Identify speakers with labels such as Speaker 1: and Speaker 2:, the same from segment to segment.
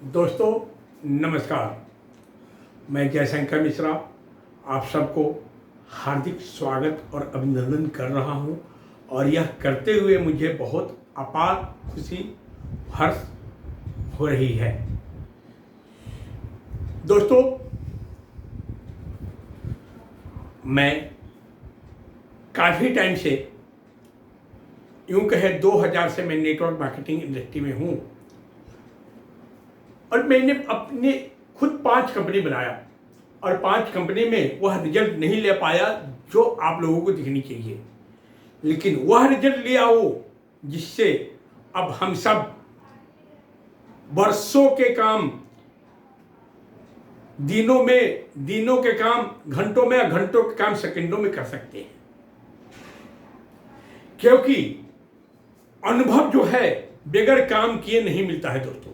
Speaker 1: दोस्तों नमस्कार। मैं जयशंकर मिश्रा आप सबको हार्दिक स्वागत और अभिनंदन कर रहा हूं और यह करते हुए मुझे बहुत अपार खुशी हर्ष हो रही है। दोस्तों मैं काफ़ी टाइम से यूं कहे 2000 से मैं नेटवर्क मार्केटिंग इंडस्ट्री में हूं और मैंने अपने खुद 5 कंपनी बनाया और 5 कंपनी में वह रिजल्ट नहीं ले पाया जो आप लोगों को दिखनी चाहिए, लेकिन वह रिजल्ट लिया वो जिससे अब हम सब वर्षों के काम दिनों के काम घंटों में या घंटों के काम सेकंडों में कर सकते हैं, क्योंकि अनुभव जो है बगैर काम किए नहीं मिलता है दोस्तों।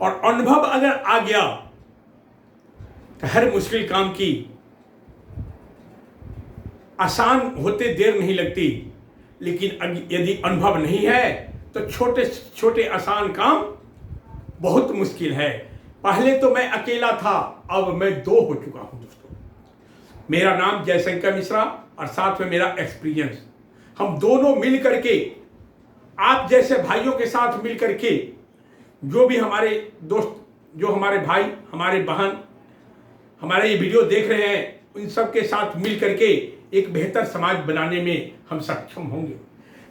Speaker 1: और अनुभव अगर आ गया तो हर मुश्किल काम की आसान होते देर नहीं लगती, लेकिन यदि अनुभव नहीं है तो छोटे छोटे आसान काम बहुत मुश्किल है। पहले तो मैं अकेला था, अब मैं 2 हो चुका हूं दोस्तों। मेरा नाम जयशंकर मिश्रा और साथ में मेरा एक्सपीरियंस, हम दोनों मिल करके आप जैसे भाइयों के साथ मिल करके जो भी हमारे दोस्त, जो हमारे भाई, हमारे बहन हमारे ये वीडियो देख रहे हैं, उन सब के साथ मिल करके एक बेहतर समाज बनाने में हम सक्षम होंगे।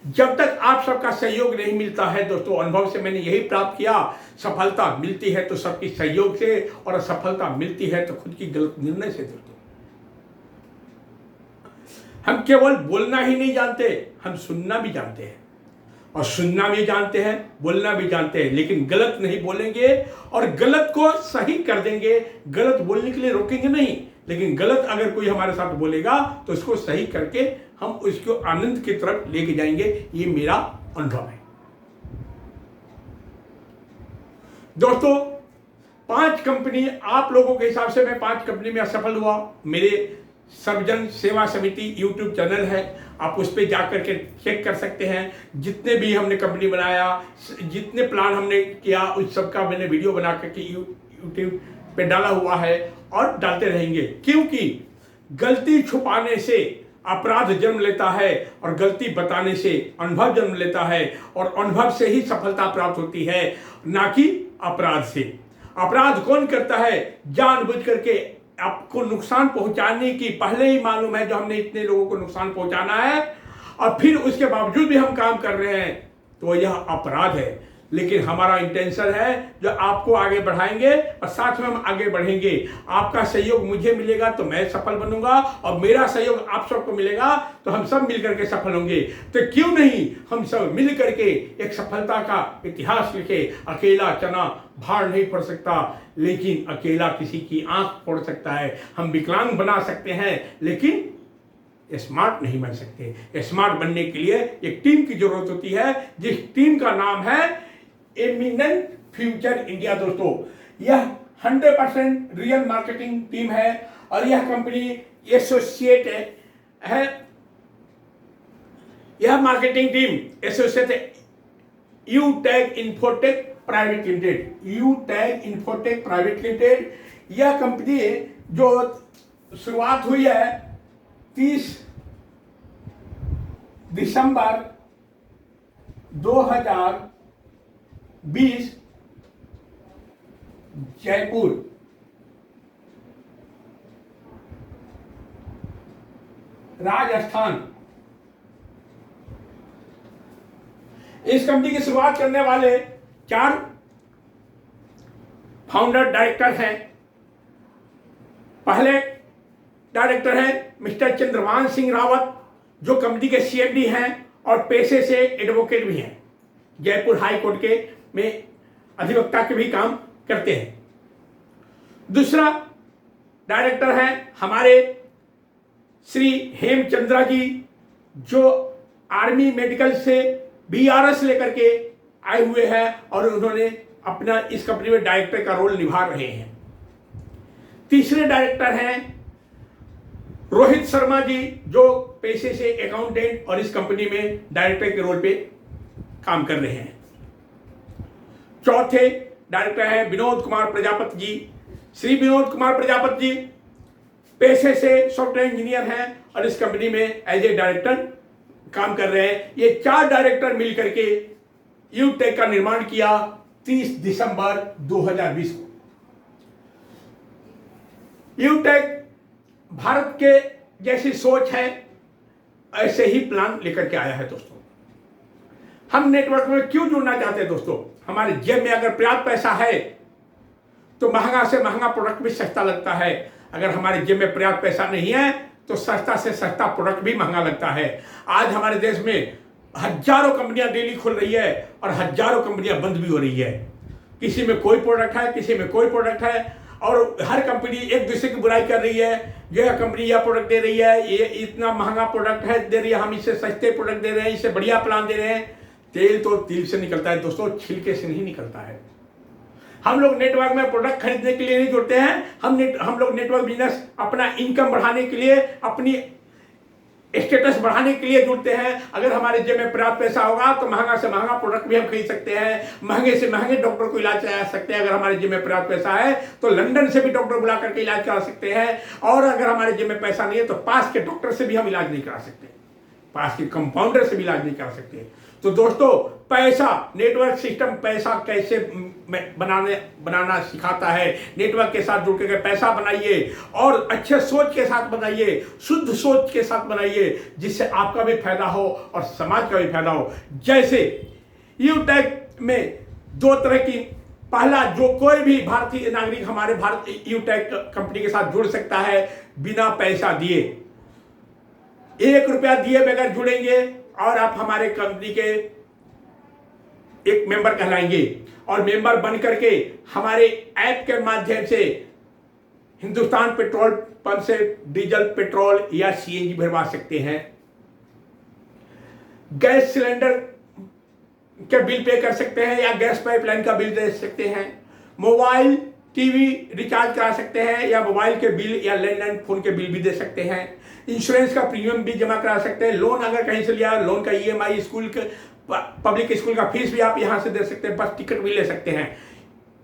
Speaker 1: जब तक आप सबका सहयोग नहीं मिलता है दोस्तों, अनुभव से मैंने यही प्राप्त किया, सफलता मिलती है तो सबके सहयोग से और असफलता मिलती है तो खुद की गलत निर्णय से दोस्तों। हम केवल बोलना ही नहीं जानते, हम सुनना भी जानते हैं और सुनना भी जानते हैं, बोलना भी जानते हैं, लेकिन गलत नहीं बोलेंगे और गलत को सही कर देंगे। गलत बोलने के लिए रोकेंगे नहीं, लेकिन गलत अगर कोई हमारे साथ बोलेगा तो उसको सही करके हम उसको आनंद की तरफ लेके जाएंगे। ये मेरा अनुभव है दोस्तों। 5 कंपनी आप लोगों के हिसाब से मैं 5 कंपनी में असफल हुआ। मेरे सर्वजन सेवा समिति यूट्यूब चैनल है, आप उस पर जाकर के चेक कर सकते हैं। जितने भी हमने कंपनी बनाया, जितने प्लान हमने किया, उस सब का मैंने वीडियो बना करके यूट्यूब पे डाला हुआ है और डालते रहेंगे, क्योंकि गलती छुपाने से अपराध जन्म लेता है और गलती बताने से अनुभव जन्म लेता है और अनुभव से ही सफलता प्राप्त होती है, ना कि अपराध से। अपराध कौन करता है? जानबूझ करके आपको नुकसान पहुंचाने की पहले ही मालूम है जो हमने इतने लोगों को नुकसान पहुंचाना है और फिर उसके बावजूद भी हम काम कर रहे हैं, तो यह अपराध है। लेकिन हमारा इंटेंशन है जो आपको आगे बढ़ाएंगे और साथ में हम आगे बढ़ेंगे। आपका सहयोग मुझे मिलेगा तो मैं सफल बनूंगा और मेरा सहयोग आप सबको मिलेगा तो हम सब मिलकर के सफल होंगे। तो क्यों नहीं हम सब मिल करके एक सफलता का इतिहास लिखे। अकेला चना भार नहीं पड़ सकता, लेकिन अकेला किसी की आंख फोड़ सकता है। हम विकलांग बना सकते हैं, लेकिन स्मार्ट नहीं बन सकते। स्मार्ट बनने के लिए एक टीम की जरूरत होती है, जिस टीम का नाम है एमिनेंट फ्यूचर इंडिया। दोस्तों यह 100% रियल मार्केटिंग टीम है और यह कंपनी एसोसिएट है। यह marketing team associate Utag Infotech private limited, Utag Infotech private limited. यह कंपनी जो शुरुआत हुई है 30 दिसंबर 2020 जयपुर राजस्थान। इस कंपनी की शुरुआत करने वाले 4 फाउंडर डायरेक्टर हैं। पहले डायरेक्टर हैं मिस्टर चंद्रभान सिंह रावत, जो कंपनी के सीएमडी हैं और पेशे से एडवोकेट भी हैं। जयपुर हाई कोर्ट के में अधिवक्ता के भी काम करते हैं। दूसरा डायरेक्टर हैं हमारे श्री हेमचंद्रा जी, जो आर्मी मेडिकल से बीआरएस लेकर के आए हुए हैं और उन्होंने अपना इस कंपनी में डायरेक्टर का रोल निभा रहे हैं। तीसरे डायरेक्टर हैं रोहित शर्मा जी, जो पेशे से अकाउंटेंट और इस कंपनी में डायरेक्टर के रोल पे काम कर रहे हैं। चौथे डायरेक्टर हैं विनोद कुमार प्रजापति जी। श्री विनोद कुमार प्रजापति जी पेशे से सॉफ्टवेयर इंजीनियर हैं और इस कंपनी में एज ए डायरेक्टर काम कर रहे हैं। ये 4 डायरेक्टर मिलकर के यूटेक का निर्माण किया 30 दिसंबर 2020 को। यूटेक भारत के जैसी सोच है, ऐसे ही प्लान लेकर के आया है दोस्तों। हम नेटवर्क में क्यों जुड़ना चाहते हैं दोस्तों? हमारे जेब में अगर पर्याप्त पैसा है तो महंगा से महंगा प्रोडक्ट भी सस्ता लगता है। अगर हमारे जेब में पर्याप्त पैसा नहीं है तो सस्ता से सस्ता प्रोडक्ट भी महंगा लगता है। आज हमारे देश में हजारों कंपनियां डेली खुल रही है और हजारों कंपनियां बंद भी हो रही है। किसी में कोई प्रोडक्ट है, किसी में कोई प्रोडक्ट है, और हर कंपनी एक दूसरे की बुराई कर रही है। यह कंपनी यह प्रोडक्ट दे रही है, ये इतना महंगा प्रोडक्ट है दे रही है, हम इससे सस्ते प्रोडक्ट दे रहे हैं, इससे बढ़िया प्लान दे रहे हैं। तेल तो तिल से निकलता है दोस्तों, छिलके से नहीं निकलता है। हम लोग नेटवर्क में प्रोडक्ट खरीदने के लिए नहीं जुड़ते हैं। हम लोग नेटवर्क बिजनेस अपना इनकम बढ़ाने के लिए, अपनी स्टेटस बढ़ाने के लिए जुड़ते हैं। अगर हमारे जेब में पर्याप्त पैसा होगा तो महंगा से महंगा प्रोडक्ट भी हम खरीद सकते हैं, महंगे से महंगे डॉक्टर को इलाज करा सकते हैं। अगर हमारे जेब में पर्याप्त पैसा है तो लंदन से भी डॉक्टर बुला करके इलाज करा सकते हैं, और अगर हमारे जेब में पैसा नहीं है तो पास के डॉक्टर से भी हम इलाज नहीं करा सकते, पास के कंपाउंडर से भी इलाज नहीं करा सकते। तो दोस्तों, पैसा, नेटवर्क सिस्टम पैसा कैसे बनाना सिखाता है। नेटवर्क के साथ जुड़ के पैसा बनाइए और अच्छे सोच के साथ बनाइए, शुद्ध सोच के साथ बनाइए, जिससे आपका भी फायदा हो और समाज का भी फायदा हो। जैसे यूटेक में 2 तरह की, पहला, जो कोई भी भारतीय नागरिक हमारे भारत यूटेक कंपनी के साथ जुड़ सकता है बिना पैसा दिए। 1 रुपया दिए बगैर जुड़ेंगे और आप हमारे कंपनी के एक मेंबर कहलाएंगे, और मेंबर बन करके हमारे ऐप के माध्यम से हिंदुस्तान पेट्रोल पंप से डीजल, पेट्रोल या सीएनजी भरवा सकते हैं। गैस सिलेंडर के बिल पे कर सकते हैं या गैस पाइपलाइन का बिल दे सकते हैं। मोबाइल टीवी रिचार्ज करा सकते हैं या मोबाइल के बिल या लैंडलाइन फोन के बिल भी दे सकते हैं। इंश्योरेंस का प्रीमियम भी जमा करा सकते हैं। लोन अगर कहीं से लिया, लोन का ईएमआई, स्कूल के पब्लिक स्कूल का फीस भी आप यहां से दे सकते हैं, बस टिकट भी ले सकते हैं।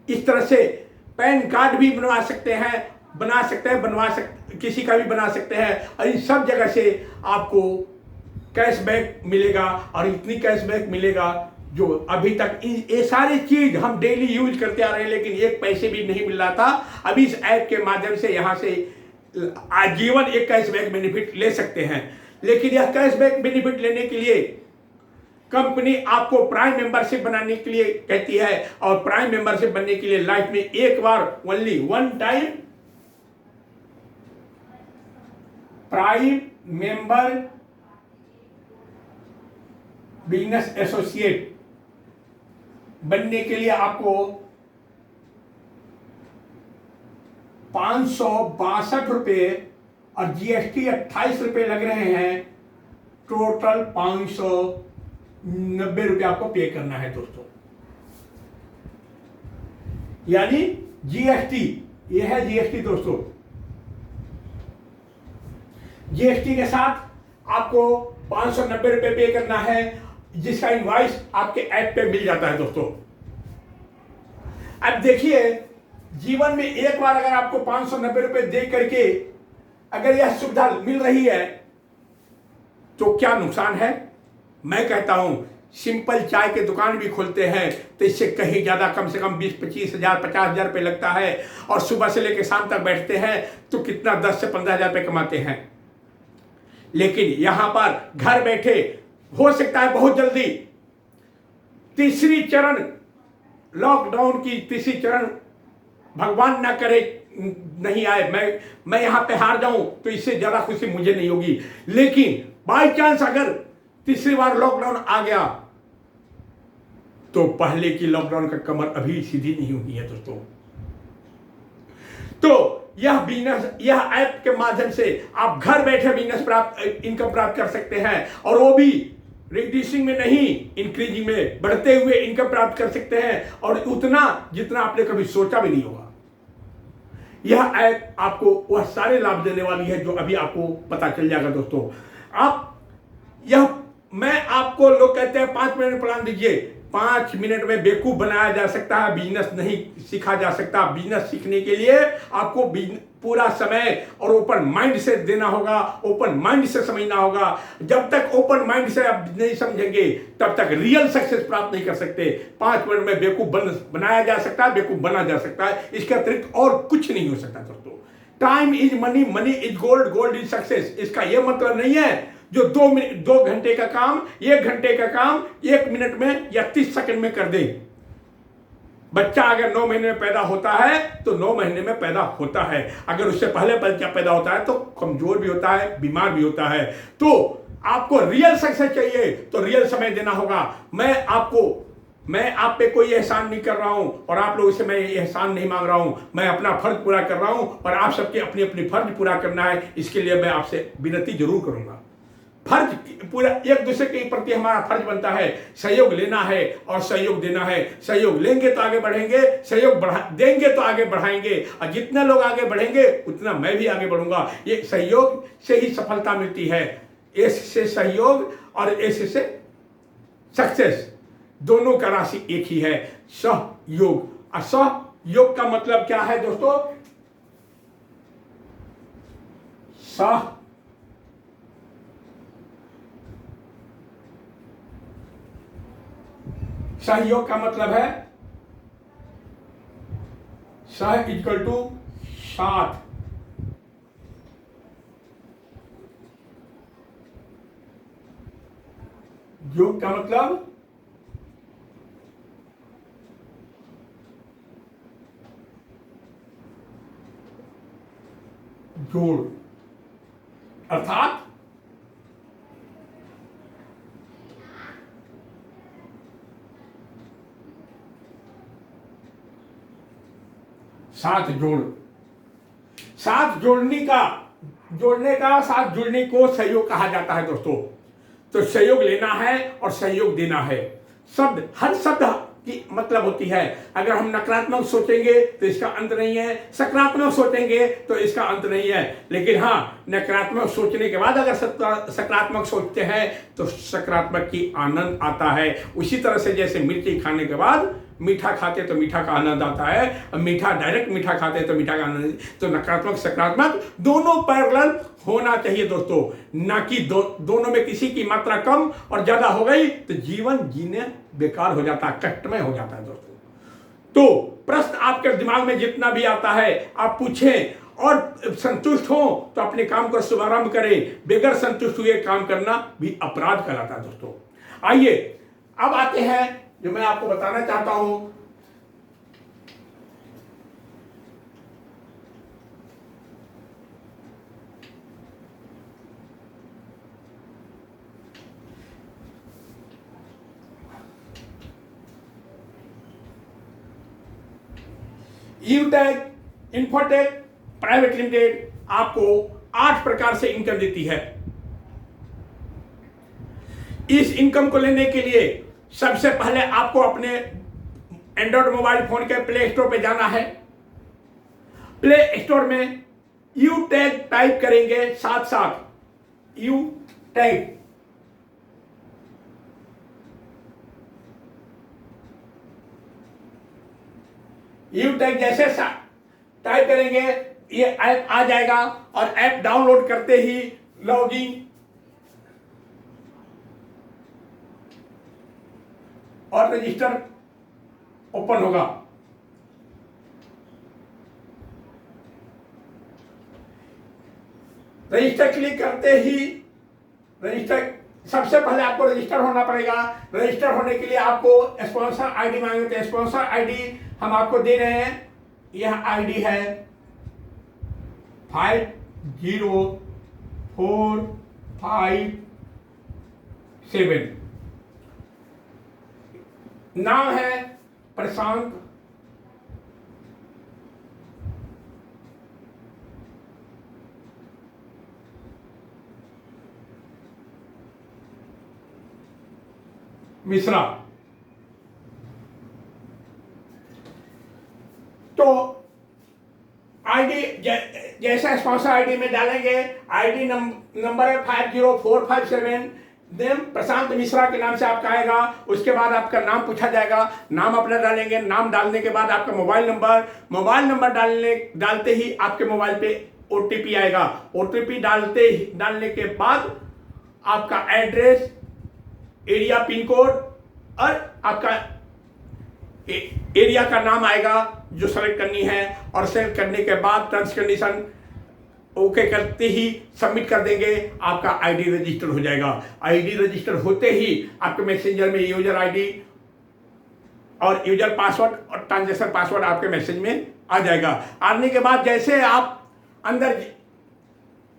Speaker 1: इस तरह से पैन कार्ड भी बनवा सकते हैं, किसी का भी बना सकते हैं, और इन सब जगह से आपको कैशबैक मिलेगा। और इतनी कैशबैक मिलेगा जो अभी तक ये सारी चीज हम डेली यूज करते आ रहे हैं, लेकिन 1 पैसे भी नहीं मिल रहा था। अभी इस ऐप के माध्यम से यहां से आजीवन एक कैशबैक बेनिफिट ले सकते हैं। लेकिन यह कैशबैक बेनिफिट लेने के लिए कंपनी आपको प्राइम मेंबरशिप बनाने के लिए कहती है, और प्राइम मेंबरशिप बनने के लिए लाइफ में एक बार, only 1 time prime member business associate बनने के लिए आपको 562 रुपये और जीएसटी 28 रुपये लग रहे हैं। टोटल 590 रुपये आपको पे करना है दोस्तों। यानी जीएसटी, ये है जीएसटी दोस्तों। जीएसटी के साथ आपको 590 रुपये पे करना है, जिसका इनवॉइस आपके ऐप पे मिल जाता है दोस्तों। अब देखिए, जीवन में एक बार अगर आपको 590 रुपये दे करके अगर यह सुविधा मिल रही है तो क्या नुकसान है? मैं कहता हूं, सिंपल चाय की दुकान भी खोलते हैं तो इससे कहीं ज्यादा, कम से कम 20-25 हजार 50 हजार रुपये लगता है, और सुबह से लेकर शाम तक बैठते हैं तो कितना 10 से 15 हजार रुपये कमाते हैं। लेकिन यहां पर घर बैठे हो सकता है बहुत जल्दी तीसरी चरण, लॉकडाउन की तीसरी चरण भगवान ना करे नहीं आए, मैं यहां पे हार जाऊं तो इससे ज्यादा खुशी मुझे नहीं होगी। लेकिन बाय चांस अगर तीसरी बार लॉकडाउन आ गया तो पहले की लॉकडाउन का कमर अभी सीधी नहीं हुई है दोस्तों। तो यह बिजनेस, यह ऐप के माध्यम से आप घर बैठे बिजनेस इनकम प्राप्त कर सकते हैं, और वो भी रिड्यूसिंग में नहीं, इंक्रीजिंग में, बढ़ते हुए इनकम प्राप्त कर सकते हैं, और उतना जितना आपने कभी सोचा भी नहीं होगा। यह ऐप आपको वह सारे लाभ देने वाली है जो अभी आपको पता चल जाएगा दोस्तों। मैं आपको, लोग कहते हैं 5 मिनट प्लान दीजिए, 5 मिनट में बेवकूफ बनाया जा सकता है, बिजनेस नहीं सीखा जा सकता। बिजनेस सीखने के लिए आपको पूरा समय और ओपन माइंड से देना होगा, ओपन माइंड से समझना होगा। जब तक ओपन माइंड से आप नहीं समझेंगे तब तक रियल सक्सेस प्राप्त नहीं कर सकते। 5 मिनट में बेवकूफ बनाया जा सकता है, बेवकूफ बना जा सकता है, इसके अतिरिक्त और कुछ नहीं हो सकता दोस्तों। Time is money, money is gold, gold is success. इसका यह मतलब नहीं है जो 2 घंटे का काम 1 घंटे का काम 1 मिनट में या 30 सेकंड में कर दे। बच्चा अगर 9 महीने में पैदा होता है तो 9 महीने में पैदा होता है। अगर उससे पहले बच्चा पैदा होता है तो कमजोर भी होता है, बीमार भी होता है। तो आपको रियल सक्सेस चाहिए तो रियल समय देना होगा। मैं आप पे कोई एहसान नहीं कर रहा हूं और आप लोगों से मैं एहसान नहीं मांग रहा हूं। मैं अपना फर्ज पूरा कर रहा हूं और आप सबके अपनी अपनी फर्ज पूरा करना है। इसके लिए मैं आपसे विनती जरूर करूंगा। फर्ज पूरा एक दूसरे के प्रति हमारा फर्ज बनता है, सहयोग लेना है और सहयोग देना है। सहयोग लेंगे तो आगे बढ़ेंगे, सहयोग देंगे तो आगे बढ़ाएंगे, और जितने लोग आगे बढ़ेंगे उतना मैं भी आगे बढ़ूंगा। ये सहयोग से ही सफलता मिलती है। एस से सहयोग और एस से सक्सेस, दोनों का राशि एक ही है, सहयोग। और सहयोग का मतलब क्या है दोस्तों? सहयोग का मतलब है सह इक्वल टू साथ। योग का मतलब जोड़, अर्थात साथ जोड़। साथ जोड़ने का साथ जुड़ने को सहयोग कहा जाता है दोस्तों। तो सहयोग लेना है और सहयोग देना है। हर शब्द की मतलब होती है। अगर हम नकारात्मक सोचेंगे तो इसका अंत नहीं है, सकारात्मक सोचेंगे तो इसका अंत नहीं है। लेकिन हाँ, नकारात्मक सोचने के बाद अगर सकारात्मक सोचते हैं तो सकारात्मक की आनंद आता है। उसी तरह से जैसे मिर्ची खाने के बाद मीठा खाते तो मीठा का आनंद आता है, मीठा डायरेक्ट मीठा खाते तो मीठा का आनंद। तो नकारात्मक सकारात्मक दोनों पैरेलल होना चाहिए दोस्तों, ना कि दोनों में किसी की मात्रा कम और ज्यादा हो गई तो जीवन जीने बेकार हो जाता है, कष्टमय हो जाता है दोस्तों। तो प्रश्न आपके दिमाग में जितना भी आता है आप पूछें और संतुष्ट हो तो अपने काम को शुभारंभ करें। बगैर संतुष्ट हुए काम करना भी अपराध कहलाता है दोस्तों। आइए अब आते हैं जो मैं आपको बताना चाहता हूं। यूटेक इन्फोटेक प्राइवेट लिमिटेड आपको 8 प्रकार से इनकम देती है। इस इनकम को लेने के लिए सबसे पहले आपको अपने एंड्रॉइड मोबाइल फोन के प्ले स्टोर पे जाना है। प्ले स्टोर में यूटेक टाइप करेंगे, साथ साथ यूटेक। यूटेक जैसे टाइप करेंगे ये ऐप आ जाएगा और ऐप डाउनलोड करते ही लॉगिन और रजिस्टर ओपन होगा। रजिस्टर क्लिक करते ही सबसे पहले आपको रजिस्टर होना पड़ेगा। रजिस्टर होने के लिए आपको स्पॉन्सर आईडी मांगे थे। स्पॉन्सर आईडी हम आपको दे रहे हैं। यह आईडी है 50457। नाम है प्रशांत मिश्रा। तो आईडी जैसा स्पॉन्सर आईडी में डालेंगे, आईडी नंबर है 50457। नेम प्रशांत मिश्रा के नाम से आपका आएगा। उसके बाद आपका नाम पूछा जाएगा, नाम अपना डालेंगे। नाम डालने के बाद आपका मोबाइल नंबर डालते ही आपके मोबाइल पे ओटीपी आएगा। ओटीपी डालने के बाद आपका एड्रेस, एरिया पिन कोड और आपका एरिया का नाम आएगा जो सेलेक्ट करनी है। और सेलेक्ट करने के बाद टर्म्स कंडीशन ओके करते ही सबमिट कर देंगे, आपका आईडी रजिस्टर हो जाएगा। आईडी रजिस्टर होते ही आपके मैसेंजर में यूजर आईडी और यूजर पासवर्ड और ट्रांजैक्शन पासवर्ड आपके मैसेज में आ जाएगा। आने के बाद जैसे आप अंदर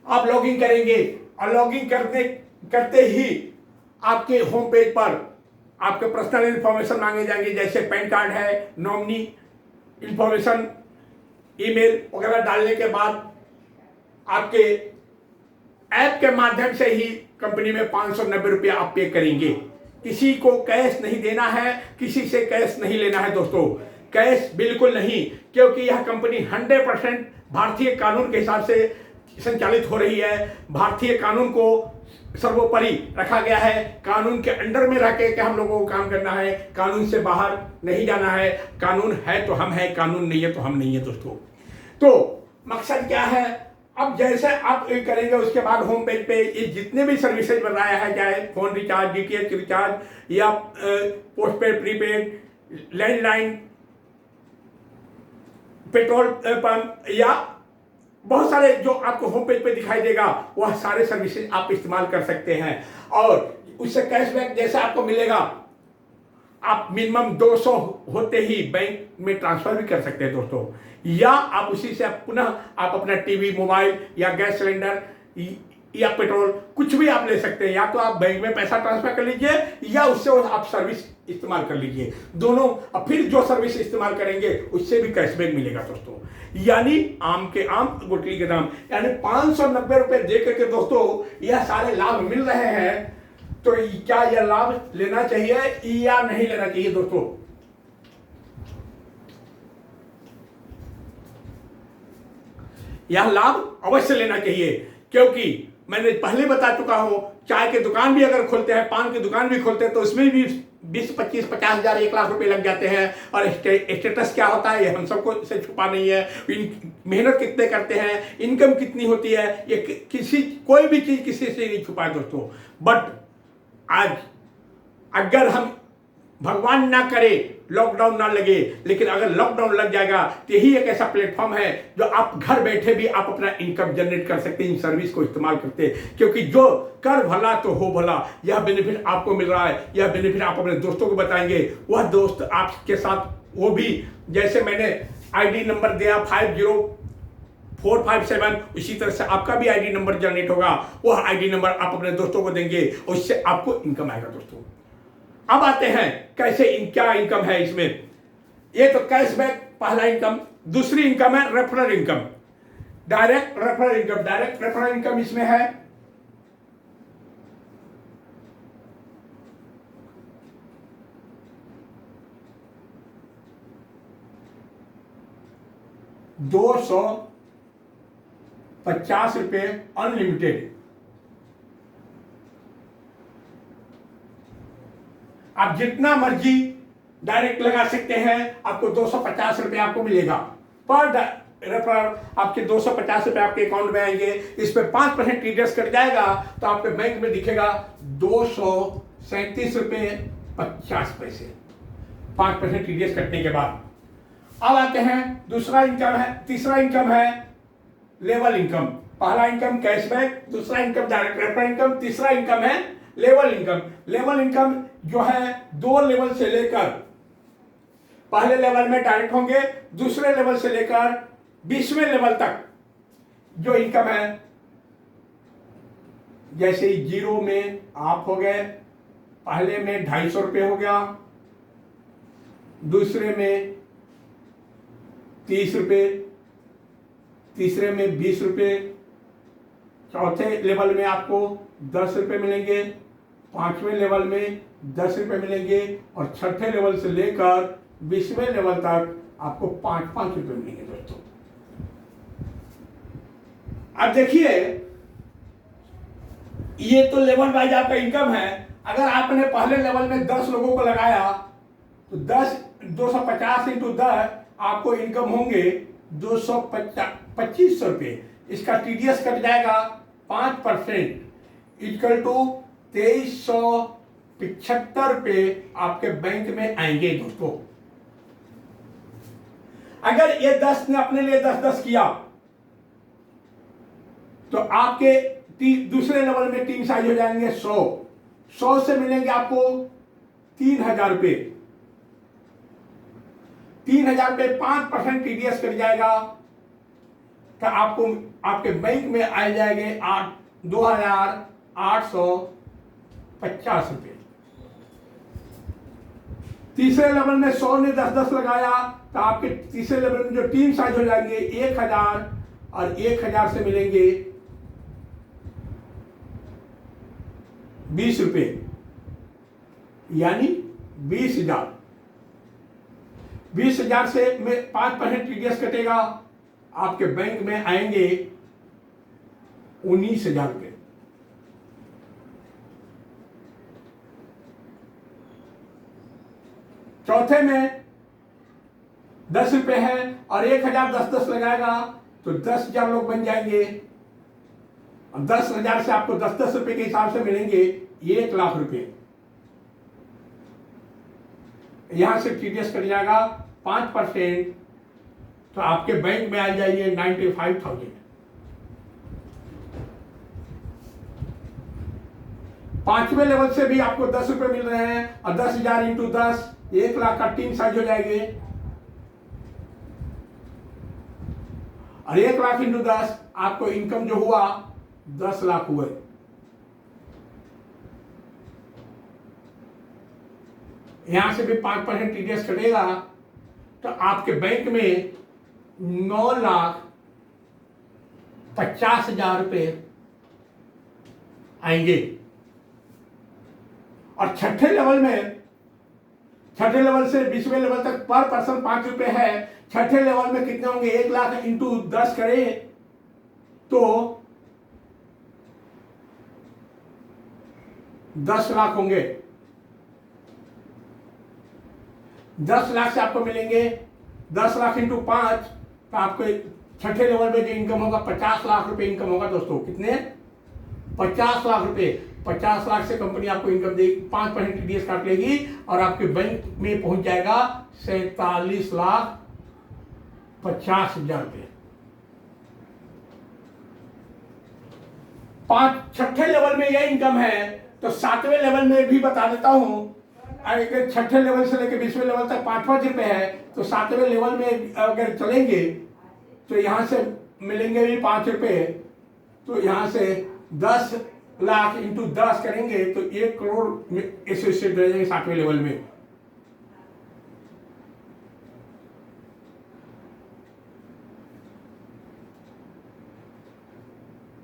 Speaker 1: आप लॉगिन करेंगे और लॉगिन करते ही आपके होम पेज पर आपके पर्सनल इंफॉर्मेशन मांगे जाएंगे, जैसे पैन कार्ड है, नॉमिनी इंफॉर्मेशन, ईमेल वगैरह डालने के बाद आपके ऐप के माध्यम से ही कंपनी में 590 रुपया आप पे करेंगे। किसी को कैश नहीं देना है, किसी से कैश नहीं लेना है दोस्तों, कैश बिल्कुल नहीं, क्योंकि यह कंपनी 100% भारतीय कानून के हिसाब से संचालित हो रही है। भारतीय कानून को सर्वोपरि रखा गया है। कानून के अंडर में रह के हम लोगों को काम करना है, कानून से बाहर नहीं जाना है। कानून है तो हम है, कानून नहीं है तो हम नहीं है दोस्तों। तो मकसद क्या है, अब जैसे आप करेंगे उसके बाद होम पेज पे ये जितने भी सर्विसेज बनाया है, चाहे फोन रिचार्ज, डीटीएच रिचार्ज या postpaid, prepaid, landline, petrol pump या बहुत सारे जो आपको होम पेज पे दिखाई देगा, वह सारे सर्विसेज आप इस्तेमाल कर सकते हैं। और उससे कैशबैक जैसा आपको मिलेगा, आप मिनिमम 200 होते ही बैंक में ट्रांसफर भी कर सकते हैं दोस्तों। या आप उसी से पुनः आप अपना टीवी, मोबाइल या गैस सिलेंडर या पेट्रोल कुछ भी आप ले सकते हैं। या तो आप बैंक में पैसा ट्रांसफर कर लीजिए या उससे आप सर्विस इस्तेमाल कर लीजिए, दोनों। और फिर जो सर्विस इस्तेमाल करेंगे उससे भी कैशबैक मिलेगा दोस्तों। यानी आम के आम, गुठली के दाम, यानी 590 रुपए दे करके दोस्तों यह सारे लाभ मिल रहे हैं। तो क्या यह लाभ लेना चाहिए या नहीं लेना चाहिए दोस्तों? यह लाभ अवश्य लेना चाहिए, क्योंकि मैंने पहले बता चुका हूं, चाय की दुकान भी अगर खोलते हैं, पान की दुकान भी खोलते हैं, तो उसमें भी 20, 25, 50 हजार, 1 लाख रुपए लग जाते हैं। और स्टेटस क्या होता है ये हम सबको से छुपा नहीं है। मेहनत कितने करते हैं, इनकम कितनी होती है, ये कोई भी चीज किसी से नहीं छुपा है दोस्तों। बट आज अगर हम, भगवान ना करे लॉकडाउन ना लगे, लेकिन अगर लॉकडाउन लग जाएगा तो यही एक ऐसा प्लेटफॉर्म है जो आप घर बैठे भी आप अपना इनकम जनरेट कर सकते हैं इन सर्विस को इस्तेमाल करते हैं। क्योंकि जो कर भला तो हो भला, यह बेनिफिट आपको मिल रहा है, यह बेनिफिट आप अपने दोस्तों को बताएंगे, वह दोस्त आपके साथ वो भी, जैसे मैंने आईडी नंबर दिया 50457, उसी तरह से आपका भी आईडी नंबर जनरेट होगा। वह आईडी नंबर आप अपने दोस्तों को देंगे, उससे आपको इनकम आएगा दोस्तों। अब आते हैं कैसे क्या इनकम है इसमें। ये तो कैशबैक पहला इनकम। दूसरी इनकम है referral income, direct referral income. Direct referral income इसमें है ₹250 अनलिमिटेड। आप जितना मर्जी डायरेक्ट लगा सकते हैं, आपको 250 रुपये आपको मिलेगा पर रेफरल। आपके 250 रुपये आपके अकाउंट में आएंगे, इस पर 5% टीडीएस कट जाएगा, तो आपके बैंक में दिखेगा 237 रुपये 50 पैसे 5% टीडीएस कटने के बाद। अब आते हैं दूसरा इनकम है, तीसरा इनकम है लेवल इनकम। पहला इनकम कैशबैक, दूसरा इनकम डायरेक्ट रेफरल इनकम, तीसरा इनकम है लेवल इनकम। लेवल इनकम जो है 2 लेवल से लेकर, पहले लेवल में डायरेक्ट होंगे, दूसरे लेवल से लेकर 20वें लेवल तक जो इनकम है, जैसे जीरो में आप हो गए, पहले में 250 रुपये हो गया, दूसरे में 30 रुपये, तीसरे में 20 रुपये, चौथे लेवल में आपको 10 रुपये मिलेंगे, 5वें लेवल में 10 रुपये मिलेंगे, और छठे लेवल से लेकर 20वें लेवल तक आपको 5-5 रुपये मिलेंगे दोस्तों। अब देखिए ये तो लेवल वाइज आपका इनकम है। अगर आपने पहले लेवल में 10 लोगों को लगाया तो 250 इंटू 10 आपको इनकम होंगे 2500 रुपये। इसका टीडीएस कट जाएगा 5%, इक्वल टू 2375 रुपये आपके बैंक में आएंगे दोस्तों। अगर ये 10 ने अपने लिए 10-10 किया तो आपके दूसरे लेवल में टीम साइज हो जाएंगे 100 से मिलेंगे आपको 3000 रुपये। 3000 रुपये 5% टीडीएस कट जाएगा तो आपको आपके बैंक में आ जाएंगे 2850 रुपये। तीसरे लेवल में 100 ने 10-10 लगाया तो आपके तीसरे लेवल में जो टीम साइज हो जाएंगे 1000 और 1000 से मिलेंगे 20 रुपये, यानी 20,000। 20,000 से 5% टीडीएस कटेगा, आपके बैंक में आएंगे 19,000 रुपये। चौथे में 10 रुपये है और 1000 10-10 लगाएगा तो 10,000 लोग बन जाएंगे। 10,000 से आपको 10-10 रुपए के हिसाब से मिलेंगे 1,00,000 रुपए। यहां से टीडीएस कट जाएगा 5%, तो आपके बैंक में आ जाइए 95,000। 5वें लेवल से भी आपको 10 रुपए मिल रहे हैं और 10,000 इंटू 10 1,00,000 का टीम साइज हो जाएंगे और 1,00,000 इंटू 10 आपको इनकम जो हुआ 10,00,000 हुए। यहां से भी 5% टीडीएस कटेगा तो आपके बैंक में 9,50,000 रुपये आएंगे। और छठे लेवल से 20वें लेवल तक पर पर्सन 5 रुपए है। छठे लेवल में कितने होंगे? 1,00,000 इंटू 10 करें तो 10,00,000 होंगे। 10,00,000 से आपको मिलेंगे 10,00,000 इंटू 5 तो आपको छठे लेवल में जो इनकम होगा 50,00,000 रुपए इनकम होगा दोस्तों। कितने? 50,00,000 रुपए। 50,00,000 से कंपनी आपको इनकम देगी, 5% टीडीएस काट लेगी और आपके बैंक में पहुंच जाएगा 47,50,000 रुपए। छठे लेवल में यह इनकम है तो 7वें लेवल में भी बता देता हूं। अगर छठे लेवल से लेकर 20वें लेवल तक 5-5 रुपए है तो 7वें लेवल में अगर चलेंगे तो यहां से मिलेंगे भी 5 रुपए। तो यहां से 10,00,000 इंटू 10 करेंगे तो 1 करोड़ एसोसिएट रह जाएंगे 7वें लेवल में।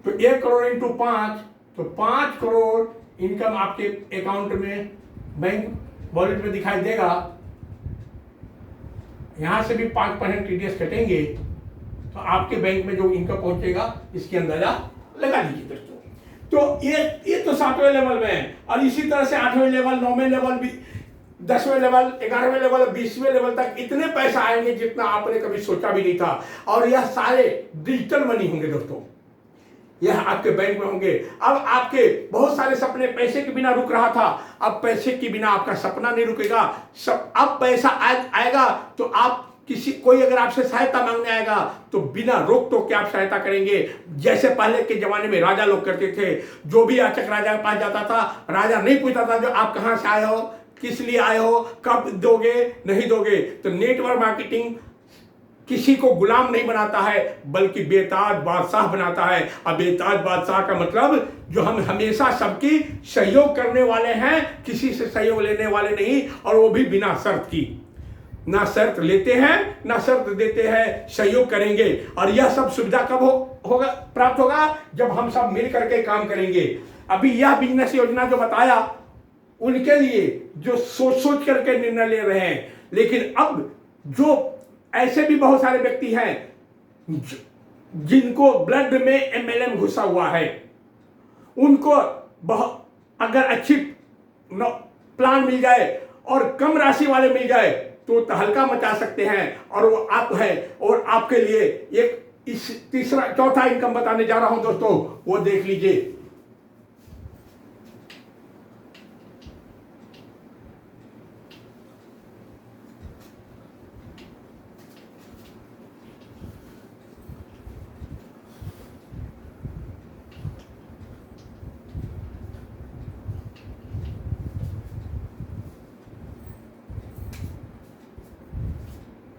Speaker 1: तो 1 करोड़ इंटू 5 तो 5 करोड़ इनकम आपके अकाउंट में बैंक वॉलेट में दिखाई देगा। यहां से भी 5% टीडीएस कटेंगे तो आपके बैंक में जो इनकम पहुंचेगा इसकी अंदाजा लगा लीजिए दोस्तों। तो ये तो 7वें लेवल में है और इसी तरह से 8वें लेवल, 9वें लेवल, 10वें लेवल, 11वें लेवल, 20वें लेवल तक इतने पैसा आएंगे जितना आपने कभी सोचा भी नहीं था। और यह सारे डिजिटल मनी होंगे दोस्तों, यह आपके बैंक में होंगे। अब आपके बहुत सारे सपने पैसे के बिना रुक रहा था, अब पैसे के बिना आपका सपना नहीं रुकेगा। अब पैसा आएगा तो आप कोई अगर आपसे सहायता मांगने आएगा तो बिना रोक टोक के आप सहायता करेंगे। जैसे पहले के जमाने में राजा लोग करते थे, जो भी याचक राजा के पास जाता था, राजा नहीं पूछता था जो आप कहां से आए हो, किस लिए आए हो, कब दोगे, नहीं दोगे। तो नेटवर्क मार्केटिंग किसी को गुलाम नहीं बनाता है बल्कि बेताज बादशाह बनाता है। अब बेताज बादशाह का मतलब जो हम हमेशा सबकी सहयोग करने वाले हैं, किसी से सहयोग लेने वाले नहीं, और वो भी बिना शर्त की। ना शर्त लेते हैं ना शर्त देते हैं, सहयोग करेंगे। और यह सब सुविधा कब होगा प्राप्त होगा? जब हम सब मिल करके काम करेंगे। अभी यह बिजनेस योजना जो बताया उनके लिए जो सोच करके निर्णय ले रहे हैं, लेकिन अब जो ऐसे भी बहुत सारे व्यक्ति हैं जिनको ब्लड में एमएलएम घुसा हुआ है, उनको बहुत अगर अच्छी प्लान मिल जाए और कम राशि वाले मिल जाए तो तहलका मचा सकते हैं। और वो आप है, और आपके लिए एक इस तीसरा चौथा इनकम बताने जा रहा हूं दोस्तों, वो देख लीजिए।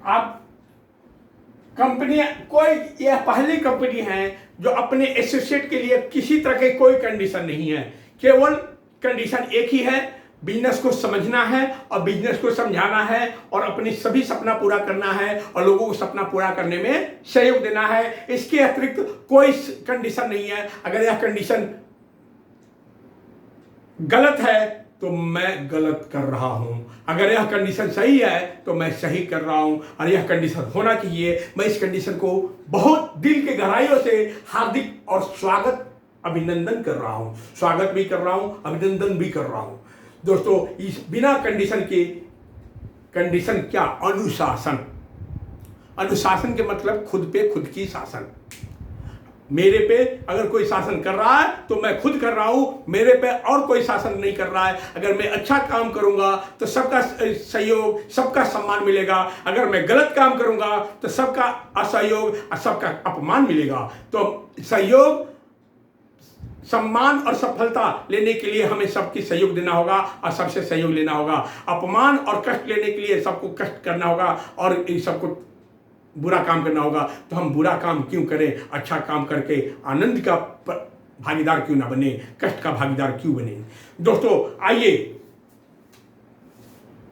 Speaker 1: आप कंपनी कोई, यह पहली कंपनी है जो अपने एसोसिएट के लिए किसी तरह के कोई कंडीशन नहीं है, केवल कंडीशन एक ही है, बिजनेस को समझना है और बिजनेस को समझाना है और अपनी सभी सपना पूरा करना है और लोगों को सपना पूरा करने में सहयोग देना है। इसके अतिरिक्त कोई कंडीशन नहीं है। अगर यह कंडीशन गलत है तो मैं गलत कर रहा हूं, अगर यह कंडीशन सही है तो मैं सही कर रहा हूं, और यह कंडीशन होना चाहिए। मैं इस कंडीशन को बहुत दिल के गहराइयों से हार्दिक और स्वागत अभिनंदन कर रहा हूं, स्वागत भी कर रहा हूं, अभिनंदन भी कर रहा हूं दोस्तों। इस बिना कंडीशन के, कंडीशन क्या, अनुशासन। अनुशासन के मतलब खुद पे खुद की शासन। मेरे पे अगर कोई शासन कर रहा है तो मैं खुद कर रहा हूं, मेरे पे और कोई शासन नहीं कर रहा है। अगर मैं अच्छा काम करूंगा तो सबका सहयोग, सबका सम्मान मिलेगा। अगर मैं गलत काम करूंगा तो सबका असहयोग और सबका अपमान मिलेगा। तो सहयोग, सम्मान और सफलता लेने के लिए हमें सबकी सहयोग देना होगा और सबसे सहयोग लेना होगा। अपमान और कष्ट लेने के लिए सबको कष्ट करना होगा और सबको बुरा काम करना होगा। तो हम बुरा काम क्यों करें, अच्छा काम करके आनंद का भागीदार क्यों ना बने, कष्ट का भागीदार क्यों बने। दोस्तों आइए,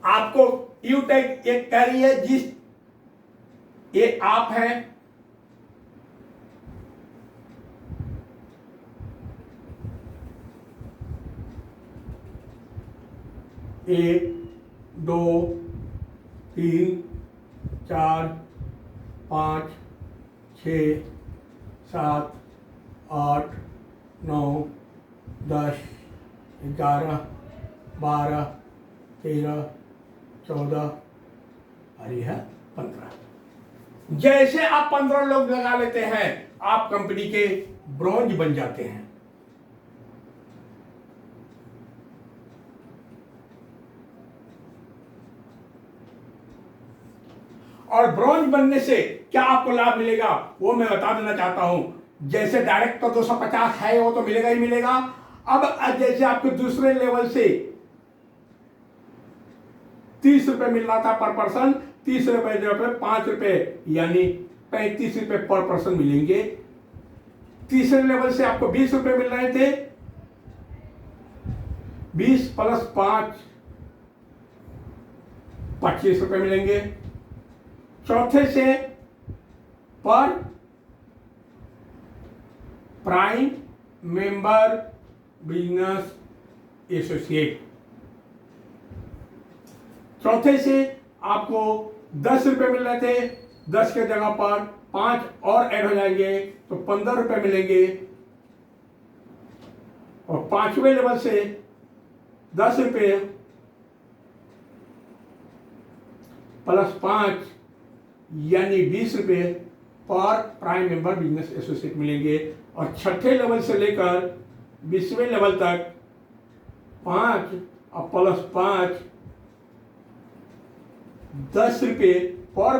Speaker 1: आपको यू टैग एक कह रही है, जिस ये आप हैं, एक, दो, तीन, चार, 5, 6, 7, 8, 9, 10, 11, 12, 13, 14 और यह 15। जैसे आप 15 लोग लगा लेते हैं, आप कंपनी के ब्रॉन्ज बन जाते हैं। और ब्रॉन्ज बनने से क्या आपको लाभ मिलेगा वो मैं बता देना चाहता हूं। जैसे डायरेक्ट तो 250 है, वो तो मिलेगा ही मिलेगा। अब जैसे आपको दूसरे लेवल से 30 रुपए मिल रहा था पर पर्सन, 30 रुपए जगह पे 5 रुपए यानी 35 रुपए पर पर्सन मिलेंगे। तीसरे लेवल से आपको 20 रुपए मिल रहे थे, 20 + 5 25 रुपए मिलेंगे। चौथे से पर प्राइम मेंबर बिजनेस एसोसिएट, चौथे से आपको 10 रुपए मिल रहे थे, 10 के जगह पर 5 और ऐड हो जाएंगे तो 15 रुपए मिलेंगे। और 5वें लेवल से 10 रुपए + 5 यानी 20 रुपए पर प्राइम मेंबर बिजनेस एसोसिएट मिलेंगे। और छठे लेवल से लेकर 20वें लेवल तक 5 और + 5 10 रुपए पर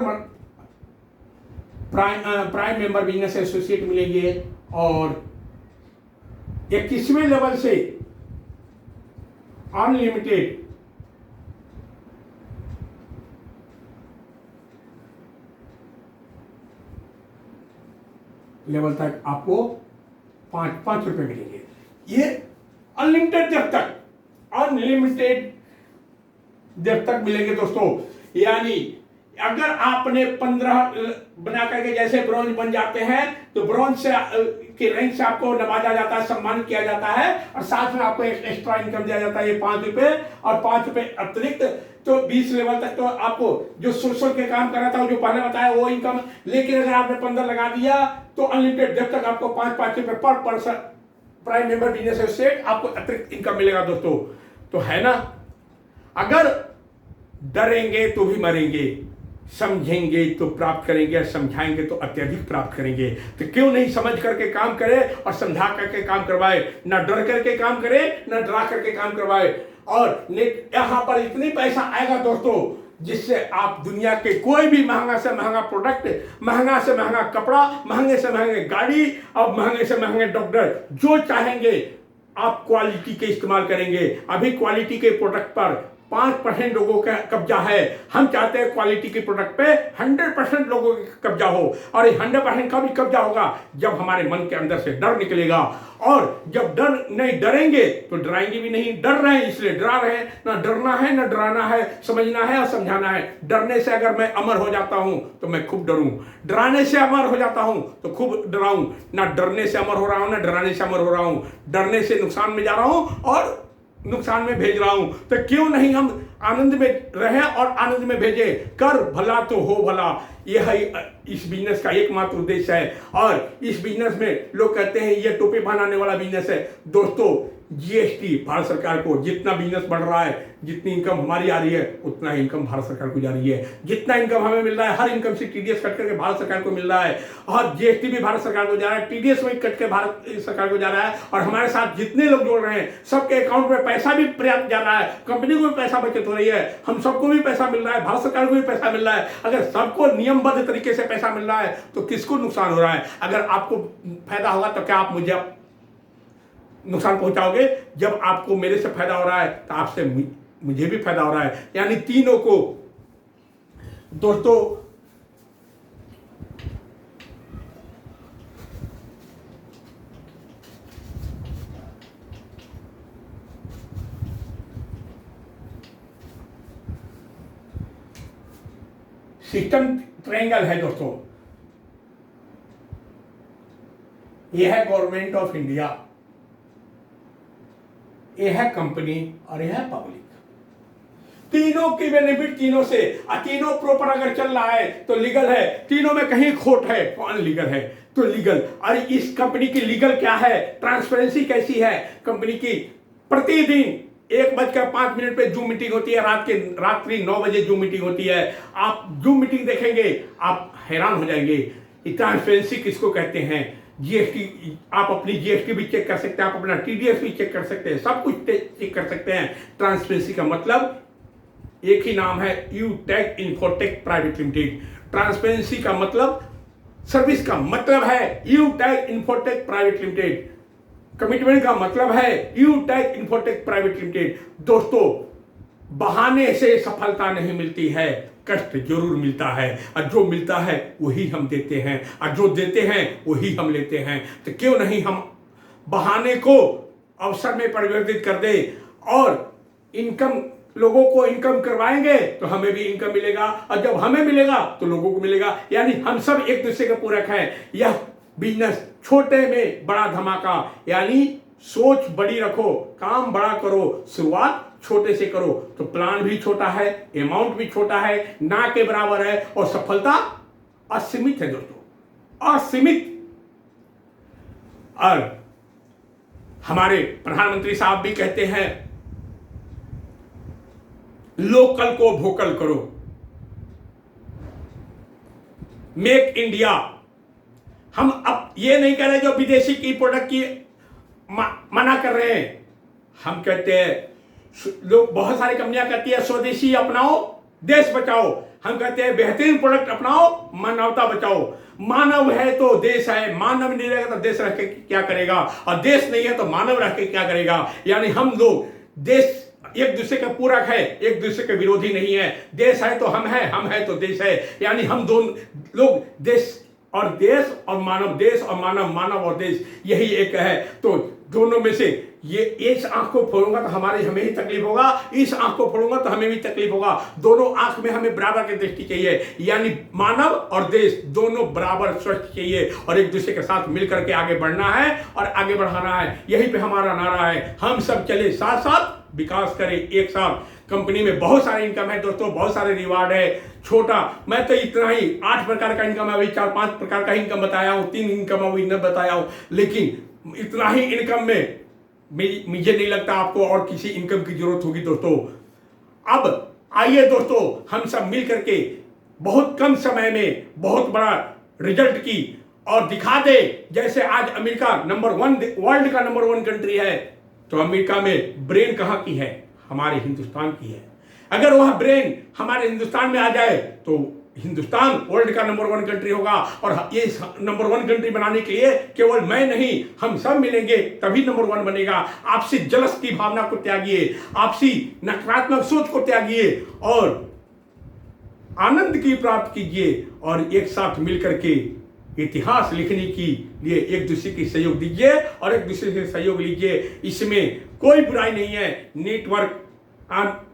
Speaker 1: प्राइम मेंबर बिजनेस एसोसिएट मिलेंगे। और 21वें लेवल से अनलिमिटेड लेवल तक आपको 5-5 रुपए मिलेंगे। ये अनलिमिटेड देर तक मिलेंगे दोस्तों। यानी अगर आपने 15 बना करके जैसे ब्रॉन्ज बन जाते हैं तो ब्रॉन्ज से के रैंक से आपको नवाजा जाता है, सम्मानित किया जाता है और साथ में आपको एक एक्स्ट्रा इनकम दिया जाता है, ये 5 रुपए और 5 रुपए अतिरिक्त। तो 20 लेवल तक तो आपको जो सोशल के काम कर रहा था, जो पहले बताया वो इनकम। लेकिन अगर आपने 15 लगा दिया तो अनलिमिटेड जब तक आपको 5-5 रुपए पर person prime member business associate, आपको अतिरिक्त इनकम मिलेगा दोस्तों। तो है ना, अगर डरेंगे तो भी मरेंगे, समझेंगे तो प्राप्त करेंगे, और समझाएंगे तो अत्यधिक प्राप्त करेंगे। तो क्यों नहीं समझ करके काम करे और समझा करके काम करवाए, ना डर करके काम करे, ना डरा करके काम करवाए। और यहां पर इतनी पैसा आएगा दोस्तों, जिससे आप दुनिया के कोई भी महंगा से महंगा प्रोडक्ट, महंगा से महंगा कपड़ा, महंगे से महंगे गाड़ी और महंगे से महंगे डॉक्टर, जो चाहेंगे आप क्वालिटी के इस्तेमाल करेंगे। अभी क्वालिटी के प्रोडक्ट पर 5% लोगों का कब्जा है। हम चाहते हैं क्वालिटी के प्रोडक्ट पे 100% लोगों का कब्जा हो, और 100% का भी कब्जा होगा जब हमारे मन के अंदर से डर निकलेगा। और जब डरेंगे तो डराएंगे भी नहीं। डर रहे हैं इसलिए डरा रहे हैं, ना डरना है ना डराना है, समझना है और समझाना है। डरने से अगर मैं अमर हो जाता हूं तो मैं खूब डरूं, डराने से अमर हो जाता हूं तो खूब डराऊं। ना डरने से अमर हो रहा हूं, ना डराने से अमर हो रहा हूं। डरने से नुकसान में जा रहा हूं और नुकसान में भेज रहा हूं। तो क्यों नहीं हम आनंद में रहें और आनंद में भेजें। कर भला तो हो भला, यह है इस बिजनेस का एकमात्र उद्देश्य है। और इस बिजनेस में लोग कहते हैं ये टोपी बनाने वाला बिजनेस है। दोस्तों, जीएसटी भारत सरकार को, जितना बिजनेस बढ़ रहा है, जितनी इनकम हमारी आ रही है, उतना ही इनकम भारत सरकार को जा रही है। जितना इनकम हमें मिल रहा है, हर इनकम से टीडीएस कट करके भारत सरकार को मिल रहा है, और जीएसटी भी भारत सरकार को जा रहा है, टीडीएस में कट के भारत सरकार को जा रहा है। और हमारे साथ जितने लोग जोड़ रहे हैं, सबके अकाउंट में पैसा भी पर्याप्त जा रहा है, कंपनी को भी पैसा बचत हो रही है, हम सबको भी पैसा मिल रहा है, भारत सरकार को भी पैसा मिल रहा है। अगर सबको नियमबद्ध तरीके से पैसा मिल रहा है तो किसको नुकसान हो रहा है? अगर आपको फायदा होगा तो क्या आप मुझे नुकसान पहुंचाओगे? जब आपको मेरे से फायदा हो रहा है तो आपसे मुझे भी फायदा हो रहा है। यानी तीनों को दोस्तों सिस्टम ट्रायंगल है दोस्तों। यह है गवर्नमेंट ऑफ इंडिया, यह है कंपनी और यह है पब्लिक। तीनों की बेनिफिट तीनों से, तीनों प्रॉपर अगर चल रहा है तो लीगल है, तीनों में कहीं खोट है तो अनलीगल है। तो लीगल, और इस कंपनी की लीगल क्या है, ट्रांसपेरेंसी कैसी है कंपनी की? प्रतिदिन 1:05 पे जूम मीटिंग होती है, रात्रि 9 बजे जूम मीटिंग होती है। आप जूम मीटिंग देखेंगे आप हैरान हो जाएंगे। ट्रांसपेरेंसी किसको कहते हैं? जीएसटी, आप अपनी जीएसटी भी चेक कर सकते हैं, आप अपना टीडीएस भी चेक कर सकते हैं, सब कुछ चेक कर सकते हैं। ट्रांसपेरेंसी का मतलब एक ही नाम है, यूटेक इन्फोटेक प्राइवेट लिमिटेड। ट्रांसपेरेंसी का मतलब, सर्विस का मतलब है यूटेक इन्फोटेक प्राइवेट लिमिटेड। कमिटमेंट का मतलब है यूटेक इन्फोटेक प्राइवेट लिमिटेड। दोस्तों, बहाने से सफलता नहीं मिलती है, कष्ट जरूर मिलता है, और जो मिलता है वही हम देते हैं, और जो देते हैं वही हम लेते हैं। तो क्यों नहीं हम बहाने को अवसर में परिवर्तित कर दे, और इनकम, लोगों को इनकम करवाएंगे तो हमें भी इनकम मिलेगा, और जब हमें मिलेगा तो लोगों को मिलेगा। यानी हम सब एक दूसरे के पूरक हैं। यह बिजनेस छोटे में बड़ा धमाका, यानी सोच बड़ी रखो, काम बड़ा करो, शुरुआत छोटे से करो। तो प्लान भी छोटा है, अमाउंट भी छोटा है, ना के बराबर है, और सफलता असीमित है दोस्तों, असीमित। और हमारे प्रधानमंत्री साहब भी कहते हैं, लोकल को वोकल करो, मेक इंडिया। हम अब ये नहीं कह रहे जो विदेशी की प्रोडक्ट की मना कर रहे हैं। हम कहते हैं, लोग बहुत सारी कंपनियां कहती है स्वदेशी अपनाओ देश बचाओ, हम कहते हैं बेहतरीन प्रोडक्ट अपनाओ मानवता बचाओ। मानव है तो देश है, मानव नहीं रहेगा तो देश रह के क्या करेगा, और देश नहीं है तो मानव रह के क्या करेगा। यानी हम लोग देश एक दूसरे का पूरक है, एक दूसरे के विरोधी नहीं है। देश है तो हम है तो देश है। यानी हम दोनों लोग देश और देश और मानव, देश और मानव, मानव और देश, यही एक है। तो दोनों में से ये इस आंख को फोड़ूंगा तो हमें ही तकलीफ होगा, इस आंख को फोड़ूंगा तो हमें भी तकलीफ होगा। दोनों आंख में हमें बराबर की दृष्टि चाहिए, यानी मानव और देश दोनों बराबर स्वस्थ चाहिए, और एक दूसरे के साथ मिलकर के आगे बढ़ना है और आगे बढ़ाना है। यही पे हमारा नारा है, हम सब चले साथ साथ, विकास करें एक साथ। कंपनी में बहुत सारे इनकम है दोस्तों, बहुत सारे रिवार्ड है। छोटा, मैं तो इतना ही 8 प्रकार का इनकम है, अभी 4-5 प्रकार का इनकम बताया हूँ, 3 इनकम अभी न बताया हूँ। लेकिन इतना ही इनकम में मुझे नहीं लगता आपको और किसी इनकम की जरूरत होगी दोस्तों। अब आइए दोस्तों, हम सब मिल करके बहुत कम समय में बहुत बड़ा रिजल्ट की और दिखा दे। जैसे आज अमेरिका वर्ल्ड का नंबर 1 कंट्री है, तो अमेरिका में ब्रेन कहाँ की है? हमारे हिंदुस्तान की है। अगर वह ब्रेन हमारे हिंदुस्तान में आ जाए तो हिंदुस्तान वर्ल्ड का नंबर 1 कंट्री होगा। और ये नंबर 1 कंट्री बनाने के लिए केवल मैं नहीं, हम सब मिलेंगे तभी नंबर 1 बनेगा। आपसी जलस की भावना को त्यागिए, आपसी नकारात्मक सोच को त्यागिए और आनंद की प्राप्त कीजिए और एक साथ मिलकर के इतिहास लिखने के लिए एक दूसरे की सहयोग दीजिए और एक दूसरे से सहयोग लीजिए। इसमें कोई बुराई नहीं है। नेटवर्क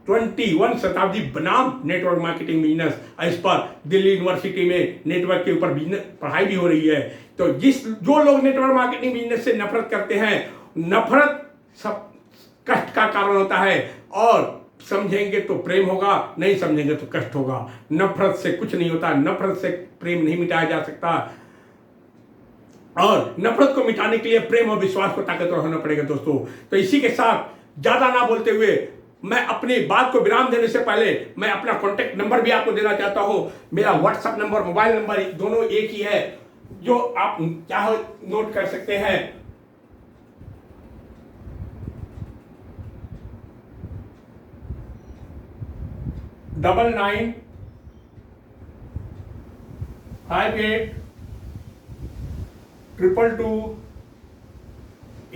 Speaker 1: 21 शताब्दी बनाम नेटवर्क मार्केटिंग बिजनेस, इस पर दिल्ली यूनिवर्सिटी में नेटवर्क के ऊपर बिजनेस पढ़ाई भी हो रही है। तो जो लोग नेटवर्क मार्केटिंग बिजनेस से नफरत करते हैं, नफरत सब कष्ट का कारण होता है। और समझेंगे तो प्रेम होगा, नहीं समझेंगे तो कष्ट होगा। नफरत से कुछ नहीं होता, नफरत से प्रेम नहीं मिटाया जा सकता। और नफरत को मिटाने के लिए प्रेम और विश्वास को ताकतवर होना पड़ेगा दोस्तों। तो इसी के साथ ज्यादा ना बोलते हुए मैं अपनी बात को विराम देने से पहले मैं अपना कॉन्टेक्ट नंबर भी आपको देना चाहता हूं। मेरा व्हाट्सएप नंबर, मोबाइल नंबर दोनों एक ही है, जो आप चाहो नोट कर सकते हैं। 99 58 222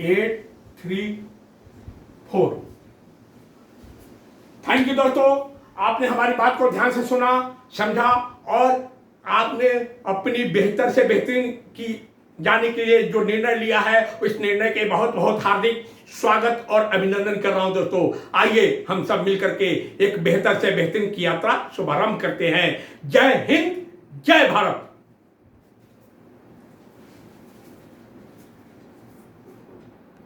Speaker 1: 834। थैंक यू दोस्तों, आपने हमारी बात को ध्यान से सुना, समझा और आपने अपनी बेहतर से बेहतरीन की जाने के लिए जो निर्णय लिया है, उस निर्णय के बहुत बहुत हार्दिक स्वागत और अभिनंदन कर रहा हूं दोस्तों। आइए हम सब मिलकर के एक बेहतर से बेहतरीन की यात्रा शुभारंभ करते हैं। जय हिंद, जय भारत।